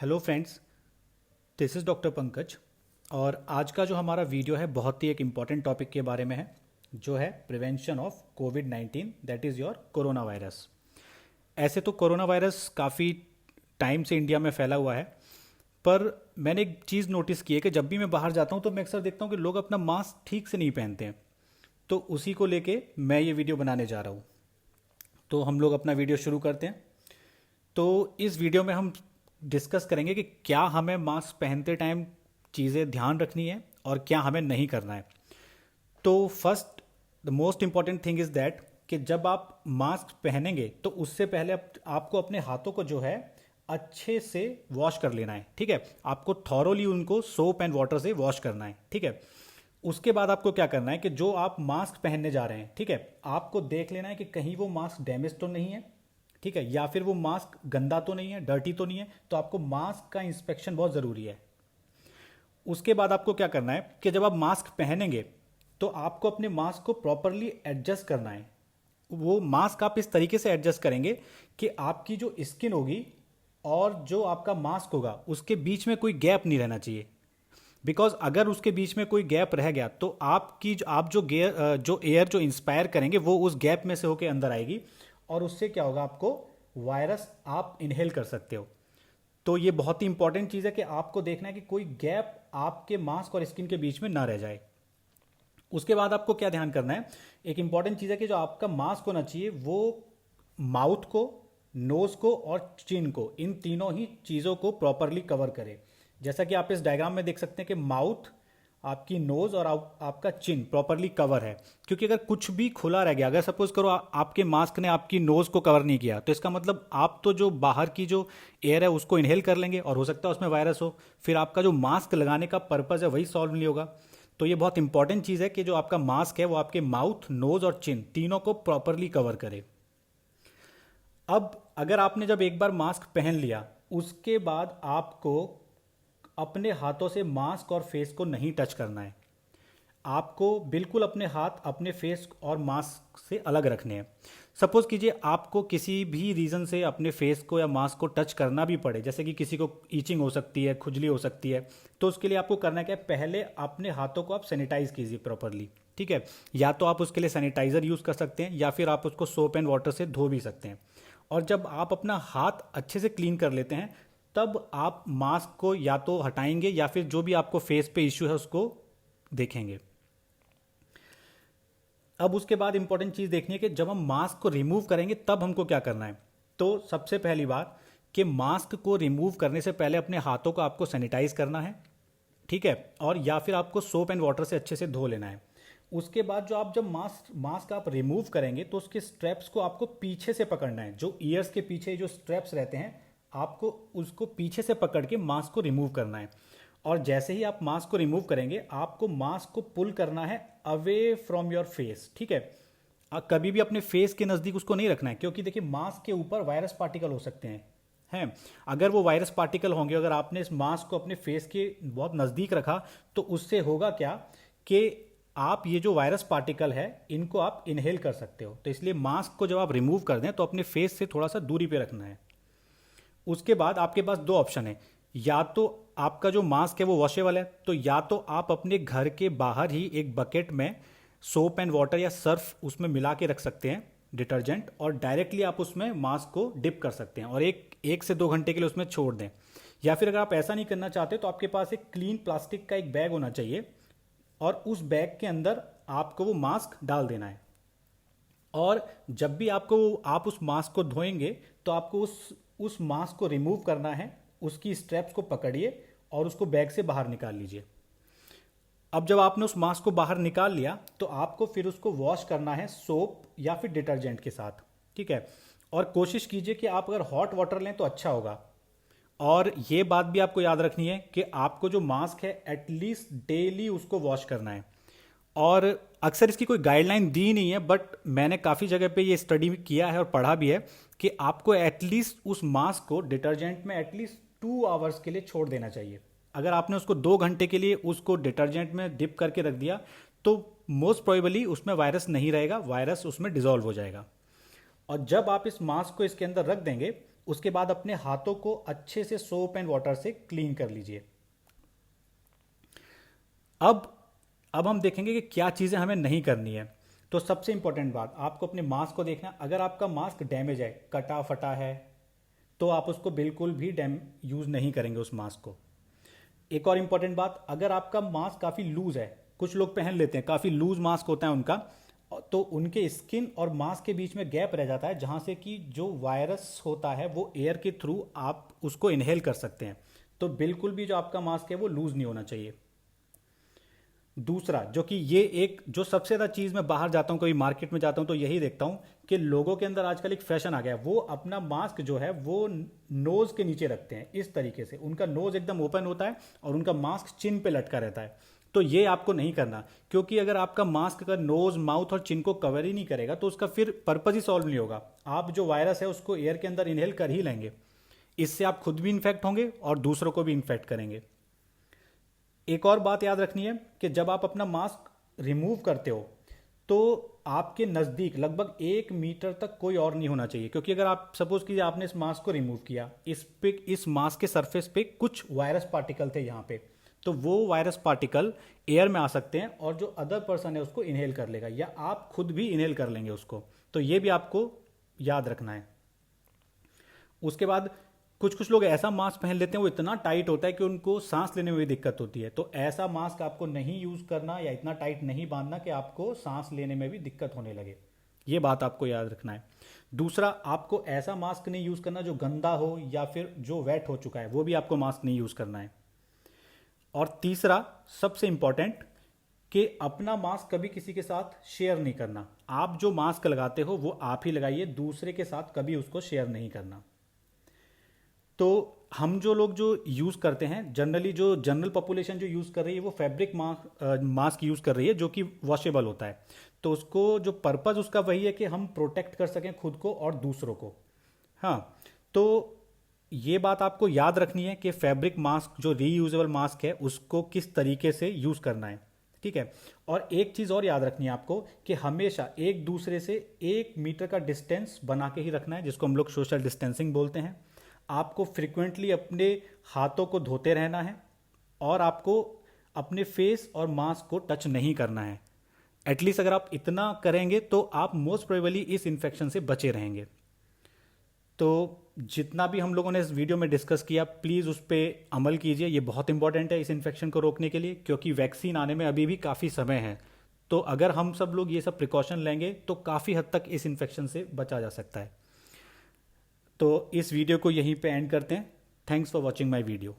Hello friends, this is doctor Pankaj. और आज का जो हमारा वीडियो है बहुत ही एक इम्पॉर्टेंट टॉपिक के बारे में है, जो है prevention of covid, that is your corona virus. ऐसे तो कोरोना वायरस काफ़ी टाइम से इंडिया में फैला हुआ है, पर मैंने एक चीज़ नोटिस की है कि जब भी मैं बाहर जाता हूँ तो मैं अक्सर देखता हूँ कि लोग अपना मास्क ठीक से नहीं पहनते हैं। तो उसी को लेके मैं ये वीडियो बनाने जा रहा हूँ। तो हम लोग अपना वीडियो शुरू करते हैं। तो इस वीडियो में हम डिस्कस करेंगे कि क्या हमें मास्क पहनते टाइम चीज़ें ध्यान रखनी है और क्या हमें नहीं करना है। तो first, the most important thing is that कि जब आप मास्क पहनेंगे तो उससे पहले आपको अपने हाथों को जो है अच्छे से वॉश कर लेना है। ठीक है, आपको थॉरोली उनको सोप एंड वाटर से वॉश करना है। ठीक है, उसके बाद आपको क्या करना है कि जो आप मास्क पहनने जा रहे हैं, ठीक है, आपको देख लेना है कि कहीं वो मास्क डैमेज तो नहीं है। ठीक है, या फिर वो मास्क गंदा तो नहीं है, डर्टी तो नहीं है। तो आपको मास्क का इंस्पेक्शन बहुत ज़रूरी है। उसके बाद आपको क्या करना है कि जब आप मास्क पहनेंगे तो आपको अपने मास्क को प्रॉपरली एडजस्ट करना है। वो मास्क आप इस तरीके से एडजस्ट करेंगे कि आपकी जो स्किन होगी और जो आपका मास्क होगा उसके बीच में कोई गैप नहीं रहना चाहिए। बिकॉज अगर उसके बीच में कोई गैप रह गया तो आप जो एयर जो इंस्पायर करेंगे वो उस गैप में से होकर अंदर आएगी, और उससे क्या होगा, आपको वायरस आप इनहेल कर सकते हो। तो ये बहुत ही इंपॉर्टेंट चीज़ है कि आपको देखना है कि कोई गैप आपके मास्क और स्किन के बीच में ना रह जाए। उसके बाद आपको क्या ध्यान करना है, एक इंपॉर्टेंट चीज़ है कि जो आपका मास्क होना चाहिए वो माउथ को, नोज को और चिन को, इन तीनों ही चीज़ों को प्रॉपरली कवर करे। जैसा कि आप इस डायग्राम में देख सकते हैं कि माउथ, आपकी नोज और आपका चिन प्रॉपरली कवर है। क्योंकि अगर कुछ भी खुला रह गया, अगर सपोज करो आपके मास्क ने आपकी नोज को कवर नहीं किया, तो इसका मतलब आप तो जो बाहर की जो एयर है उसको इनहेल कर लेंगे और हो सकता है उसमें वायरस हो। फिर आपका जो मास्क लगाने का पर्पज़ है वही सॉल्व नहीं होगा। तो ये बहुत इंपॉर्टेंट चीज़ है कि जो आपका मास्क है वो आपके माउथ, नोज और चिन तीनों को प्रॉपरली कवर करे। अब अगर आपने जब एक बार मास्क पहन लिया, उसके बाद आपको अपने हाथों से मास्क और फेस को नहीं टच करना है। आपको बिल्कुल अपने हाथ अपने फेस और मास्क से अलग रखने हैं। सपोज कीजिए आपको किसी भी रीज़न से अपने फेस को या मास्क को टच करना भी पड़े, जैसे कि किसी को ईचिंग हो सकती है, खुजली हो सकती है, तो उसके लिए आपको करना क्या है, पहले अपने हाथों को आप सैनिटाइज कीजिए प्रॉपरली। ठीक है, या तो आप उसके लिए सैनिटाइज़र यूज़ कर सकते हैं या फिर आप उसको सोप एंड वाटर से धो भी सकते हैं। और जब आप अपना हाथ अच्छे से क्लीन कर लेते हैं तब आप मास्क को या तो हटाएंगे या फिर जो भी आपको फेस पे इश्यू है उसको देखेंगे। अब उसके बाद इंपॉर्टेंट चीज़ देखनी है कि जब हम मास्क को रिमूव करेंगे तब हमको क्या करना है। तो सबसे पहली बात कि मास्क को रिमूव करने से पहले अपने हाथों को आपको सैनिटाइज करना है। ठीक है, और या फिर आपको सोप एंड वाटर से अच्छे से धो लेना है। उसके बाद जो आप जब मास्क मास्क आप रिमूव करेंगे तो उसके स्ट्रैप्स को आपको पीछे से पकड़ना है। जो ईयर्स के पीछे जो स्ट्रैप्स रहते हैं, आपको उसको पीछे से पकड़ के मास्क को रिमूव करना है। और जैसे ही आप मास्क को रिमूव करेंगे आपको मास्क को पुल करना है अवे फ्रॉम योर फेस। ठीक है, कभी भी अपने फेस के नज़दीक उसको नहीं रखना है, क्योंकि देखिए मास्क के ऊपर वायरस पार्टिकल हो सकते हैं। अगर वो वायरस पार्टिकल होंगे, अगर आपने इस मास्क को अपने फेस के बहुत नज़दीक रखा तो उससे होगा क्या कि आप ये जो वायरस पार्टिकल है इनको आप इनहेल कर सकते हो। तो इसलिए मास्क को जब आप रिमूव कर दें तो अपने फेस से थोड़ा सा दूरी पे रखना है। उसके बाद आपके पास दो ऑप्शन है, या तो आपका जो मास्क है वो वॉशेबल है, तो या तो आप अपने घर के बाहर ही एक बकेट में सोप एंड वाटर या सर्फ उसमें मिला के रख सकते हैं, डिटर्जेंट, और डायरेक्टली आप उसमें मास्क को डिप कर सकते हैं और एक से 2 घंटे के लिए उसमें छोड़ दें। या फिर अगर आप ऐसा नहीं करना चाहते तो आपके पास एक क्लीन प्लास्टिक का एक बैग होना चाहिए और उस बैग के अंदर आपको वो मास्क डाल देना है। और जब भी आप उस मास्क को धोएंगे तो आपको उस मास्क को रिमूव करना है, उसकी स्ट्रैप्स को पकड़िए और उसको बैग से बाहर निकाल लीजिए। अब जब आपने उस मास्क को बाहर निकाल लिया तो आपको फिर उसको वॉश करना है सोप या फिर डिटर्जेंट के साथ। ठीक है, और कोशिश कीजिए कि आप अगर हॉट वाटर लें तो अच्छा होगा। और ये बात भी आपको याद रखनी है कि आपको जो मास्क है एटलीस्ट डेली उसको वॉश करना है। और अक्सर इसकी कोई गाइडलाइन दी नहीं है, बट मैंने काफ़ी जगह पे ये स्टडी किया है और पढ़ा भी है कि आपको एटलीस्ट उस मास्क को डिटर्जेंट में एटलीस्ट 2 आवर्स के लिए छोड़ देना चाहिए। अगर आपने उसको 2 घंटे के लिए उसको डिटर्जेंट में डिप करके रख दिया तो मोस्ट प्रोबेबली उसमें वायरस नहीं रहेगा, वायरस उसमें डिजॉल्व हो जाएगा। और जब आप इस मास्क को इसके अंदर रख देंगे उसके बाद अपने हाथों को अच्छे से सोप एंड वाटर से क्लीन कर लीजिए। अब अब हम देखेंगे कि क्या चीज़ें हमें नहीं करनी है। तो सबसे इंपॉर्टेंट बात, आपको अपने मास्क को देखना। अगर आपका मास्क डैमेज है, कटा फटा है, तो आप उसको बिल्कुल भी यूज़ नहीं करेंगे उस मास्क को। एक और इंपॉर्टेंट बात, अगर आपका मास्क काफ़ी लूज है, कुछ लोग पहन लेते हैं, काफ़ी लूज मास्क होता है उनका, तो उनके स्किन और मास्क के बीच में गैप रह जाता है, जहाँ से कि जो वायरस होता है वो एयर के थ्रू आप उसको इनहेल कर सकते हैं। तो बिल्कुल भी जो आपका मास्क है वो लूज नहीं होना चाहिए। दूसरा, जो कि ये एक जो सबसे ज़्यादा चीज़ मैं बाहर जाता हूँ, कभी मार्केट में जाता हूँ तो यही देखता हूँ कि लोगों के अंदर आजकल एक फैशन आ गया है, वो अपना मास्क जो है वो नोज़ के नीचे रखते हैं। इस तरीके से उनका नोज़ एकदम ओपन होता है और उनका मास्क चिन पे लटका रहता है। तो ये आपको नहीं करना, क्योंकि अगर आपका मास्क का नोज़, माउथ और चिन को कवर ही नहीं करेगा तो उसका फिर पर्पज़ ही सॉल्व नहीं होगा। आप जो वायरस है उसको एयर के अंदर इनहेल कर ही लेंगे। इससे आप खुद भी इन्फेक्ट होंगे और दूसरों को भी इन्फेक्ट करेंगे। एक और बात याद रखनी है कि जब आप अपना मास्क रिमूव करते हो तो आपके नज़दीक लगभग 1 मीटर तक कोई और नहीं होना चाहिए, क्योंकि अगर आप सपोज कीजिए आपने इस मास्क को रिमूव किया, इस मास्क के सरफेस पे कुछ वायरस पार्टिकल थे यहाँ पे, तो वो वायरस पार्टिकल एयर में आ सकते हैं और जो अदर पर्सन है उसको इनहेल कर लेगा, या आप खुद भी इनहेल कर लेंगे उसको। तो ये भी आपको याद रखना है। उसके बाद कुछ कुछ लोग ऐसा मास्क पहन लेते हैं, वो इतना टाइट होता है कि उनको सांस लेने में भी दिक्कत होती है। तो ऐसा मास्क आपको नहीं यूज़ करना या इतना टाइट नहीं बांधना कि आपको सांस लेने में भी दिक्कत होने लगे। ये बात आपको याद रखना है। दूसरा, आपको ऐसा मास्क नहीं यूज़ करना जो गंदा हो या फिर जो वेट हो चुका है, वो भी आपको मास्क नहीं यूज़ करना है। और तीसरा, सबसे इंपॉर्टेंट, कि अपना मास्क कभी किसी के साथ शेयर नहीं करना। आप जो मास्क लगाते हो वो आप ही लगाइए, दूसरे के साथ कभी उसको शेयर नहीं करना। तो हम जो लोग जो यूज़ करते हैं, जनरली जो जनरल पॉपुलेशन जो यूज़ कर रही है वो फैब्रिक मास्क यूज़ कर रही है, जो कि वॉशेबल होता है। तो उसको जो पर्पज़ उसका वही है कि हम प्रोटेक्ट कर सकें खुद को और दूसरों को। हाँ, तो ये बात आपको याद रखनी है कि फैब्रिक मास्क जो रीयूजेबल मास्क है उसको किस तरीके से यूज़ करना है, ठीक है। और एक चीज़ और याद रखनी है आपको कि हमेशा एक दूसरे से 1 मीटर का डिस्टेंस बना के ही रखना है, जिसको हम लोग सोशल डिस्टेंसिंग बोलते हैं। आपको फ्रिक्वेंटली अपने हाथों को धोते रहना है और आपको अपने फेस और मास्क को टच नहीं करना है। एटलीस्ट अगर आप इतना करेंगे तो आप मोस्ट प्रोबेबली इस इन्फेक्शन से बचे रहेंगे। तो जितना भी हम लोगों ने इस वीडियो में डिस्कस किया, प्लीज़ उस पर अमल कीजिए। ये बहुत इंपॉर्टेंट है इस इन्फेक्शन को रोकने के लिए, क्योंकि वैक्सीन आने में अभी भी काफ़ी समय है। तो अगर हम सब लोग ये सब प्रिकॉशन लेंगे तो काफ़ी हद तक इस इन्फेक्शन से बचा जा सकता है। तो इस वीडियो को यहीं पे एंड करते हैं। Thanks for watching my video.